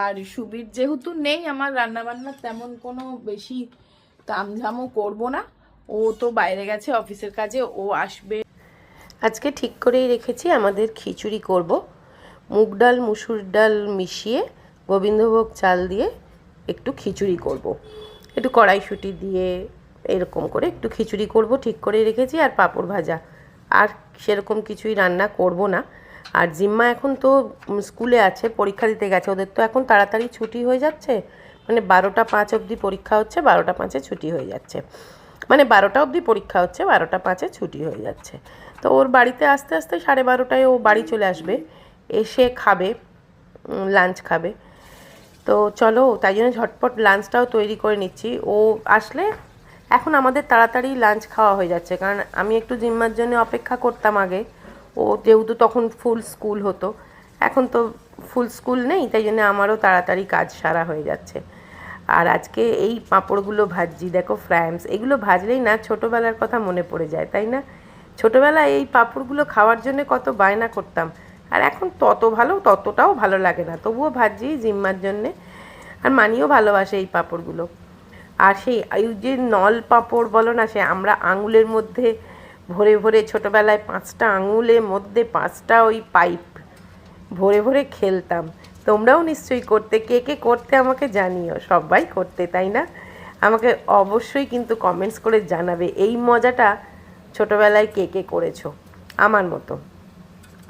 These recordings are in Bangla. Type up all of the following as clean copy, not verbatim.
আর সুবীর যেহেতু নেই, আমার রান্নাবান্না তেমন কোনো বেশি তামঝামও করব না। ও তো বাইরে গেছে অফিসের কাজে, ও আসবে। আজকে ঠিক করেই রেখেছি আমাদের খিচুড়ি করব। মুগ ডাল মুসুর ডাল মিশিয়ে গোবিন্দভোগ চাল দিয়ে একটু খিচুড়ি করব। একটু কড়াইশুঁটি দিয়ে এরকম করে একটু খিচুড়ি করব ঠিক করে রেখেছি, আর পাঁপড় ভাজা। আর সেরকম কিছুই রান্না করব না। আর জিম্মা এখন তো স্কুলে আছে, পরীক্ষা দিতে গেছে। ওদের তো এখন তাড়াতাড়ি ছুটি হয়ে যাচ্ছে, মানে 12টা 5 অবধি পরীক্ষা হচ্ছে, 12টা 5-এ ছুটি হয়ে যাচ্ছে। মানে 12টা অবধি পরীক্ষা হচ্ছে, 12টা 5-এ ছুটি হয়ে যাচ্ছে। তো ওর বাড়িতে আস্তে আস্তে 12:30টায় ও বাড়ি চলে আসবে, এসে খাবে, লাঞ্চ খাবে। তো চলো, তাই জন্য ঝটপট লাঞ্চটাও তৈরি করে নিচ্ছি। ও আসলে এখন আমাদের তাড়াতাড়ি লাঞ্চ খাওয়া হয়ে যাচ্ছে, কারণ আমি একটু জিম্মার জন্য অপেক্ষা করতাম আগে। ও যেহেতু তখন ফুল স্কুল হতো, এখন তো ফুল স্কুল নেই, তাই জন্য আমারও তাড়াতাড়ি কাজ সারা হয়ে যাচ্ছে। আর আজকে এই পাঁপড়গুলো ভাজছি, দেখো ফ্রাইমস। এগুলো ভাজলেই না ছোটোবেলার কথা মনে পড়ে যায়, তাই না? ছোটোবেলায় এই পাঁপড়গুলো খাওয়ার জন্য কত বায়না করতাম। আর এখন ততটাও ভালো লাগে না, তবুও ভাজি জিম্মার জন্যে। আর মানিও ভালোবাসে এই পাঁপড়গুলো। আর সেই যে নল পাঁপড় বলো না, সে আমরা আঙুলের মধ্যে ভরে ভরে ছোটোবেলায় 5টা আঙুলের মধ্যে 5টা ওই পাইপ ভরে ভরে খেলতাম। তোমরাও নিশ্চয়ই করতে। কে কে করতে আমাকে জানিও। সবাই করতে, তাই না? আমাকে অবশ্যই কিন্তু কমেন্টস করে জানাবে এই মজাটা ছোটোবেলায় কে কে করেছো আমার মতো।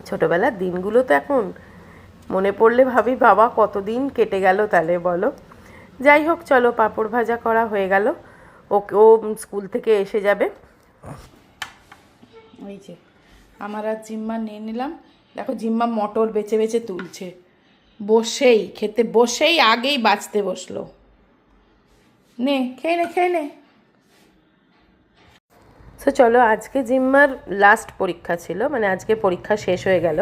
ছোটোবেলার দিনগুলো তো এখন মনে পড়লে ভাবি, বাবা কতদিন কেটে গেল তাহলে বলো। যাই হোক, চলো, পাঁপড় ভাজা করা হয়ে গেল। ও স্কুল থেকে এসে যাবে। এই যে আমার আর জিম্মা নিয়ে নিলাম। দেখো জিম্মা মটর বেছে বেছে তুলছে, বসেই খেতে বসেই আগেই বাঁচতে বসলো। নে খেয়ে নে, খেয়ে নে। সো চলো, আজকে জিম্মার লাস্ট পরীক্ষা ছিল, মানে আজকে পরীক্ষা শেষ হয়ে গেল।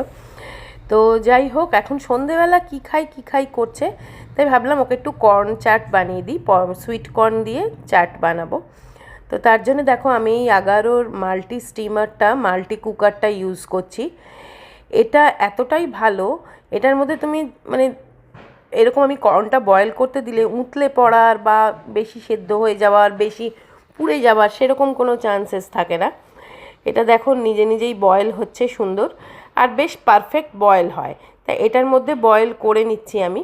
তো যাই হোক, এখন সন্ধেবেলা কী খাই করছে, তাই ভাবলাম ওকে একটু কর্ন চাট বানিয়ে দিই। সুইট কর্ন দিয়ে চাট বানাবো। তো তার জন্য দেখো আমি এই আগারোর মাল্টি কুকারটা ইউজ করছি। এটা এতটাই ভালো, এটার মধ্যে তুমি মানে এরকম আমি কর্নটা বয়েল করতে দিলে উতলে পড়ার বা বেশি সেদ্ধ হয়ে যাওয়ার, বেশি পুড়ে যাওয়ার সেরকম কোনো চান্সেস থাকে না। এটা দেখো নিজে নিজেই বয়েল হচ্ছে সুন্দর, আর বেশ পারফেক্ট বয়েল হয়। তাই এটার মধ্যে বয়েল করে নিচ্ছি আমি।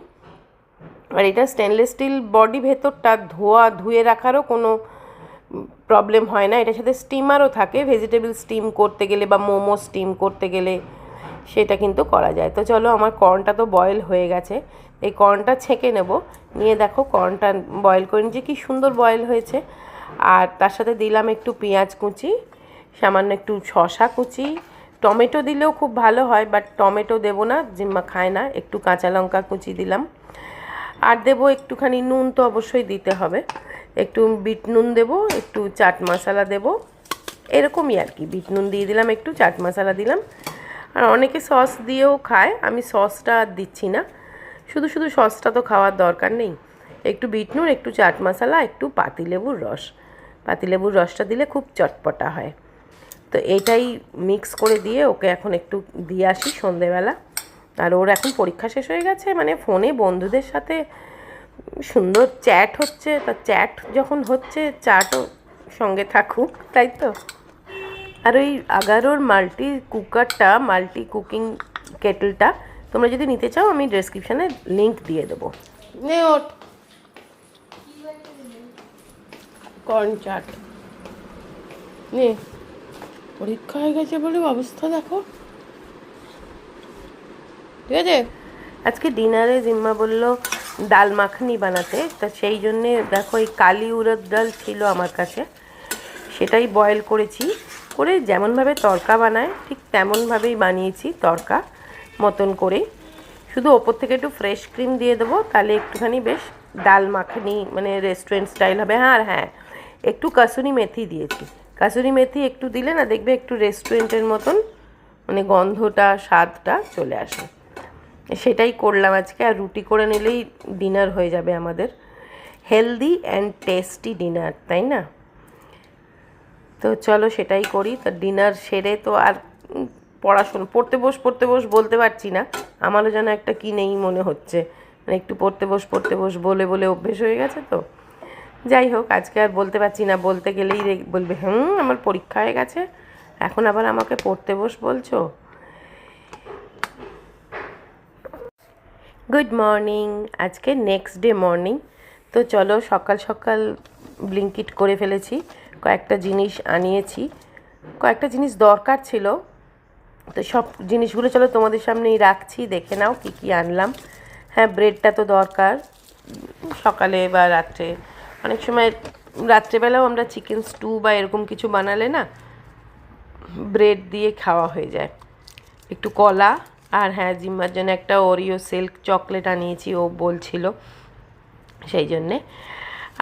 আর এটা স্টেনলেস স্টিল বডি, ভেতরটা ধুয়ে রাখারও কোনো প্রবলেম হয় না। এটার সাথে স্টিমারও থাকে, ভেজিটেবল স্টিম করতে গেলে বা মোমো স্টিম করতে গেলে সেটা কিন্তু করা যায়। তো চলো, আমার কর্নটা তো বয়েল হয়ে গেছে, এই কর্নটা ছেঁকে নেব। নিয়ে দেখো কর্নটা বয়েল করে নিয়েছি, কী সুন্দর বয়েল হয়েছে। আর তার সাথে দিলাম একটু পেঁয়াজ কুচি, সামান্য একটু শসা কুচি, টমেটো দিলেও খুব ভালো হয়, বাট টমেটো দেবো না, জিম্মা খায় না। একটু কাঁচা লঙ্কা কুচি দিলাম। আর দেবো একটুখানি নুন, তো অবশ্যই দিতে হবে। একটু বিট নুন দেবো, একটু চাট মশলা দেবো, এরকমই আর কি। বিট নুন দিয়ে দিলাম, একটু চাট মশলা দিলাম। আর অনেকে সস দিয়েও খায়, আমি সসটা আর দিচ্ছি না। শুধু শুধু সসটা তো খাওয়ার দরকার নেই। একটু বিট নুন, একটু চাট মশলা, একটু পাতিলেবুর রসটা দিলে খুব চটপটা হয়। তো এটাই মিক্স করে দিয়ে ওকে এখন একটু দিয়ে আসি সন্ধেবেলা। আর ওর এখন পরীক্ষা শেষ হয়ে গেছে, মানে ফোনে বন্ধুদের সাথে সুন্দর চ্যাট হচ্ছে। তা চ্যাট যখন হচ্ছে, চাটও সঙ্গে থাকুক, তাই তো। আর ওই আগারোর মাল্টি কুকিং কেটলটা তোমরা যদি নিতে চাও, আমি ডেসক্রিপশানে লিঙ্ক দিয়ে দেবো। নে ওঠ, কর্ন চাট নে। পরীক্ষা হয়ে গেছে বলে অবস্থা দেখো, ঠিক আছে। আজকে ডিনারে জিম্মা বলল ডাল মাখানি বানাতে, তা সেই জন্যে দেখো এই কালি উড়দ ডাল ছিল আমার কাছে, সেটাই বয়েল করেছি। করে যেমনভাবে তড়কা বানায় ঠিক তেমনভাবেই বানিয়েছি, তড়কা মতন করে। শুধু ওপর থেকে একটু ফ্রেশ ক্রিম দিয়ে দেবো, তাহলে একটুখানি বেশ ডাল মাখানি মানে রেস্টুরেন্ট স্টাইল হবে। আর হ্যাঁ, একটু কাসুরি মেথি দিয়েছি। কাসুরি মেথি একটু দিলে না, দেখবে একটু রেস্টুরেন্টের মতন মানে গন্ধটা, স্বাদটা চলে আসে। সেটাই করলাম আজকে। আর রুটি করে নিলেই ডিনার হয়ে যাবে আমাদের। হেলদি অ্যান্ড টেস্টি ডিনার, তাই না? তো চলো সেটাই করি। তো ডিনার সেরে তো আর পড়তে বস বলতে পারছি না, আমারও যেন একটা কী নেই মনে হচ্ছে। মানে একটু পড়তে বস বলে বলে অভ্যেস হয়ে গেছে তো। যাই হোক, আজকে আর বলতে পারছি না, বলতে গেলেই বলবে আমার পরীক্ষা হয়ে গেছে, এখন আবার আমাকে পড়তে বলছো। গুড মর্নিং, আজকে নেক্সট ডে মর্নিং। তো চলো সকাল সকাল ব্লিঙ্কিট করে ফেলেছি, কয়েকটা জিনিস আনিয়েছি, কয়েকটা জিনিস দরকার ছিল, তো সব জিনিসগুলো চলো তোমাদের সামনেই রাখছি, দেখে নাও কি কি আনলাম। হ্যাঁ, ব্রেডটা তো দরকার সকালে বা রাত্রে, অনেক সময় রাত্রেবেলাও আমরা চিকেন স্টু বা এরকম কিছু বানালে না ব্রেড দিয়ে খাওয়া হয়ে যায়। একটু কলা, আর হ্যাঁ জিম্মার জন্য একটা ওরিও সিল্ক চকলেট আনিয়েছি, ও বলছিল সেই জন্যে।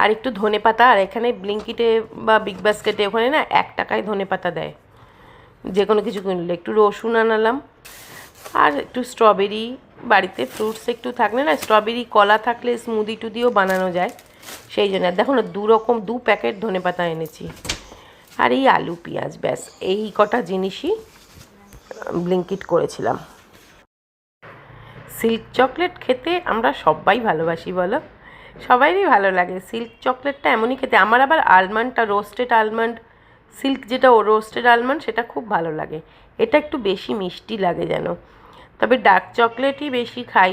আর একটু ধনেপাতা, আর এখানে ব্লিঙ্কিটে বা বিগ বাস্কেটে ওখানে না 1 টাকায় ধনেপাতা দেয় যে কোনো কিছু কিনলে। একটু রসুন আনালাম, আর একটু স্ট্রবেরি, বাড়িতে ফ্রুটস একটু থাকলে না, স্ট্রবেরি কলা থাকলে স্মুদি টুদিও বানানো যায়, সেই জন্য। আর দেখো না 2 প্যাকেট ধনেপাতা এনেছি, আর এই আলু পেঁয়াজ, ব্যাস এই কটা জিনিসই ব্লিঙ্কিট করেছিলাম। সিল্ক চকলেট খেতে আমরা সবাই ভালোবাসি বলো, সবাইরই ভালো লাগে সিল্ক চকলেটটা, এমনই খেতে। আমার আবার আলমন্ডটা, রোস্টেড আলমন্ড, সিল্ক যেটা রোস্টেড আলমন্ড, সেটা খুব ভালো লাগে। এটা একটু বেশি মিষ্টি লাগে যেন, তবে ডার্ক চকলেটই বেশি খাই,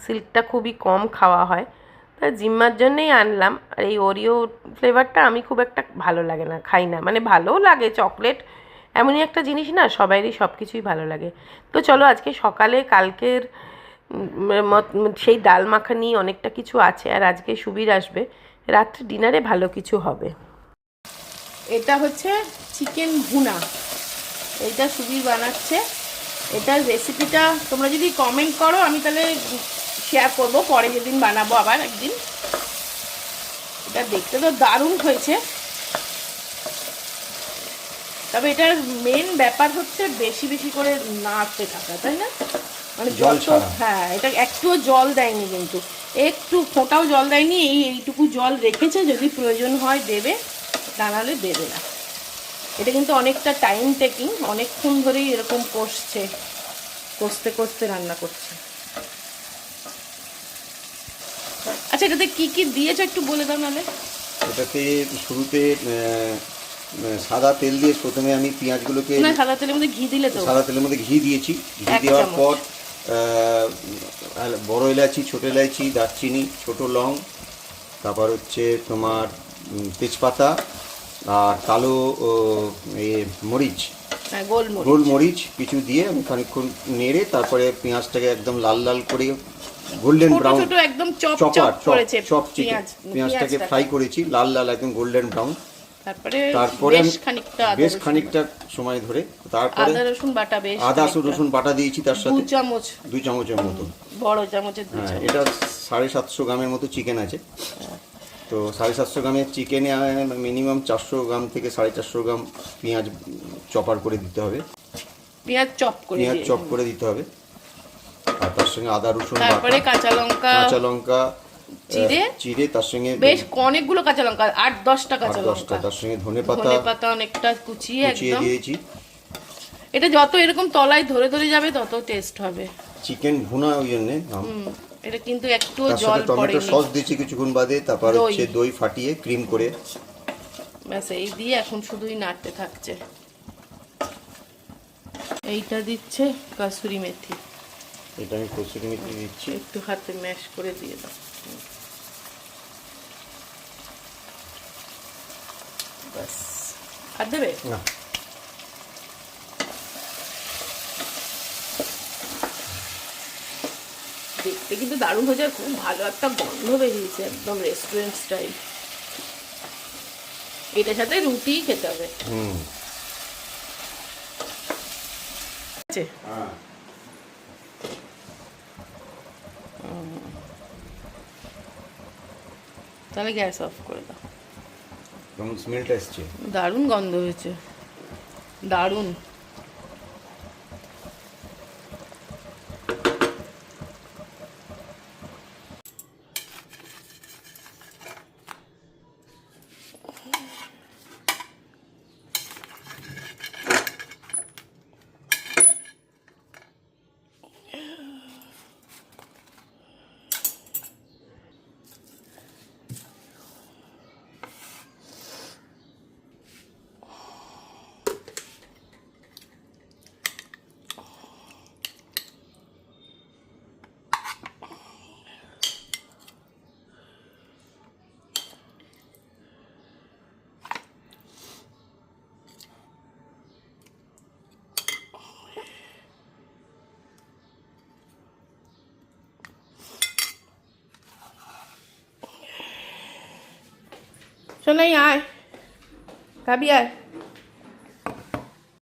সিল্কটা খুবই কম খাওয়া হয়। তা জিম্মার জন্যেই আনলাম। আর এই ওরিও ফ্লেভারটা আমি খুব একটা ভালো লাগে না, খাই না, মানে ভালোও লাগে, চকলেট এমনই একটা জিনিস না, সবাইরই সব কিছুই ভালো লাগে। তো চলো আজকে সকালে কালকের সেই ডাল মাখানি অনেকটা কিছু আছে, আর আজকে সুবীর আসবে, রাত্রে ডিনারে ভালো কিছু হবে। এটা হচ্ছে চিকেন ভুনা, এইটা সুবীর বানাচ্ছে। এটার রেসিপিটা তোমরা যদি কমেন্ট করো আমি তাহলে শেয়ার করবো পরে, যেদিন বানাবো আবার একদিন। এটা দেখতে তো দারুণ হয়েছে, তবে এটার মেন ব্যাপার হচ্ছে বেশি বেশি করে নাড়তে থাকা, তাই না? মানে জল ছাড়া। হ্যাঁ, এটা একটুও জল দেয়নি, কিন্তু একটু ফোঁটাও জল দেয়নি, এইটুকু জল রেখেছে, যদি প্রয়োজন হয় দেবে, তা নাহলে দেবে না। এটা কিন্তু অনেকটা টাইম টেকিং, অনেকক্ষণ ধরেই এরকম কষতে কষতে রান্না করছে। আচ্ছা, এটাতে কি কি দিয়েছো একটু বলে দাও নাহলে। এটাতে শুরুতে সাদা তেল দিয়ে প্রথমে আমি পেঁয়াজগুলোকে, না, সাদা তেলের মধ্যে ঘি দিলে তো। সাদা তেলের মধ্যে ঘি দিয়েছি, ঘি 1 দেওয়ার চামচ। পর বড় এলাচি, ছোট এলাচি, দারচিনি, ছোট লং, তারপর হচ্ছে তোমার তেজপাতা, আর কালো মরিচ, হ্যাঁ, গোলমরিচ কিছু দিয়ে আমি খানিকক্ষণ নেড়ে তারপরে পেঁয়াজটাকে একদম লাল লাল করে গোল্ডেন ব্রাউন, ছোট একদম চপ করেছে পেঁয়াজটাকে ফ্রাই করেছি লাল লাল একদম গোল্ডেন ব্রাউন। তারপরে বেশ খানিকটা সময় ধরে তারপরে আদা রসুন বাটা, আদা রসুন বাটা দিয়েছি তার সাথে 2 চামচের মতো, বড় চামচের 2 চামচ। এটা 750 গ্রামের মতো চিকেন আছে। তো 750 গ্রামের চিকেনে মিনিমাম 400 গ্রাম থেকে 450 গ্রাম পেঁয়াজ চপার করে দিতে হবে, পেঁয়াজ চপ করে দিতে হবে। আর তার সঙ্গে আদা রসুন বাটা, তারপরে কাঁচা লঙ্কা চিড়ে, তার সঙ্গে বেশ অনেকগুলো কাঁচা লঙ্কা, 8-10টা কাঁচা লঙ্কা, তার সঙ্গে ধনেপাতা অনেকটা কুচিয়ে একদম দিয়েছি। এটা যত এরকম তলায় ধরে ধরে যাবে তত টেস্ট হবে। চিকেন ভুনা ওই জন্য এটা কিন্তু একটু তার জল সাথে টমেটো পড়েনি। সস দিয়েছি কিছুক্ষণ বাদে, তারপর হচ্ছে দই ফাটিয়ে ক্রিম করে, ব্যাস এই দিয়ে এখন শুধুই নাড়তে থাকছে। এইটা দিচ্ছে কাসুরি মেথি, এটা আমি কসুরি মেথি দিচ্ছি, একটু হাতে ম্যাশ করে দিয়ে দাও, ব্যাস। আর দেবে না দেখতে কিন্তু দারুণ হয়েছে, খুব ভালো একটা গন্ধ বেরিয়েছে, একদম রেস্টুরেন্ট স্টাইল। এটার সাথে রুটি খেতে হবে। তাহলে গ্যাস অফ করে দাও। কেমন স্মেলটা এসছে, দারুণ গন্ধ হয়েছে, দারুণ। শোনাই আয় খাবি আয়